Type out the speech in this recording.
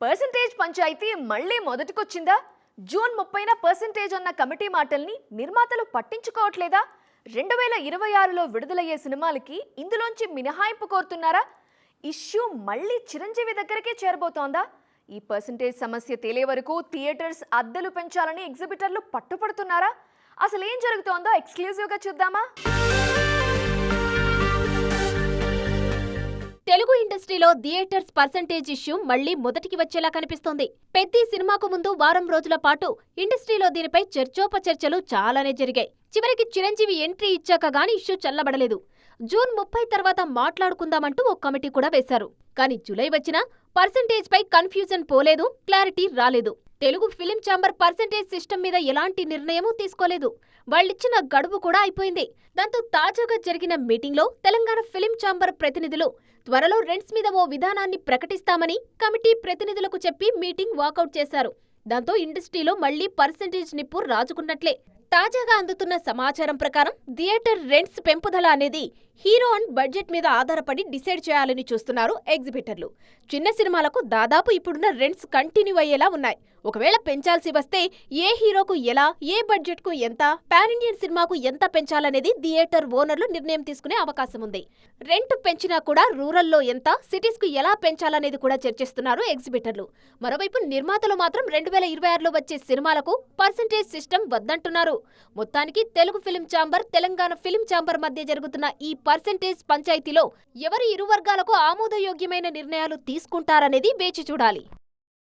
Percentage panchayat మళ్ళీ మొదటికొచ్చిందా? June 30న percentage అన్న committee మాటల్ని నిర్మాతలు పట్టించుకోవట్లేదా? 2026లో విడుదలయ్యే సినిమాలకి ఇందులోంచి మినహాయింపు కోరుతున్నారా? ఇష్యూ మళ్ళీ చిరంజీవి దగ్గరికే చేరబోతోందా? ఈ పర్సెంటేజ్ సమస్య తేలే వరకు థియేటర్స్ అద్దెలు పెంచాలని ఎగ్జిబిటర్లు పట్టుపడుతున్నారా? అసలు ఏం జరుగుతోందో ఎక్స్క్లూజివ్గా చూద్దామా? తెలుగు ఇండస్ట్రీలో థియేటర్స్ పర్సెంటేజ్ ఇష్యూ మళ్లీ మొదటికి వచ్చేలా కనిపిస్తోంది. పెద్ది సినిమాకు ముందు వారం రోజుల పాటు ఇండస్ట్రీలో దీనిపై చర్చోపచర్చలు చాలానే జరిగాయి. చివరికి చిరంజీవి ఎంట్రీ ఇచ్చాక గానీ ఇష్యూ చల్లబడలేదు. జూన్ 30 తర్వాత మాట్లాడుకుందామంటూ ఓ కమిటీ కూడా వేశారు. కానీ జూలై వచ్చినా పర్సెంటేజ్ పై కన్ఫ్యూజన్ పోలేదు, క్లారిటీ రాలేదు. Telugu film chamber percentage system మీద ఎలాంటి నిర్ణయమూ తీసుకోలేదు. వాళ్ళిచ్చిన గడువు కూడా అయిపోయింది. దాంతో తాజాగా జరిగిన మీటింగ్లో తెలంగాణ ఫిలిం ఛాంబర్ ప్రతినిధులు త్వరలో రెంట్స్ మీద ఓ విధానాన్ని ప్రకటిస్తామని కమిటీ ప్రతినిధులకు చెప్పి మీటింగ్ వాకౌట్ చేశారు. దాంతో ఇండస్ట్రీలో మళ్లీ పర్సెంటేజ్ నిప్పు రాజుకున్నట్లే. తాజాగా అందుతున్న సమాచారం ప్రకారం థియేటర్ రెంట్స్ పెంపుదల అనేది హీరో అండ్ బడ్జెట్ మీద ఆధారపడి డిసైడ్ చేయాలని చూస్తున్నారు ఎగ్జిబిటర్లు. చిన్న సినిమాలకు దాదాపు ఇప్పుడున్న రెంట్స్ కంటిన్యూ అయ్యేలా ఉన్నాయి. ఒకవేళ పెంచాల్సి వస్తే ఏ హీరోకు ఎలా, ఏ బడ్జెట్కు ఎంత, పాన్ ఇండియన్ సినిమాకు ఎంత పెంచాలనేది థియేటర్ ఓనర్లు నిర్ణయం తీసుకునే అవకాశం ఉంది. రెంట్ పెంచినా కూడా రూరల్లో ఎంత, సిటీస్కు ఎలా పెంచాలనేది కూడా చర్చిస్తున్నారు ఎగ్జిబిటర్లు. మరోవైపు నిర్మాతలు మాత్రం 2026లో వచ్చే సినిమాలకు పర్సెంటేజ్ సిస్టమ్ వద్దంటున్నారు. మొత్తానికి Telugu film chamber, Telangana film chamber మధ్య జరుగుతున్న ఈ పర్సెంటేజ్ పంచాయతీలో ఎవరు ఇరు వర్గాలకు ఆమోదయోగ్యమైన నిర్ణయాలు తీసుకుంటారనేది వేచి చూడాలి.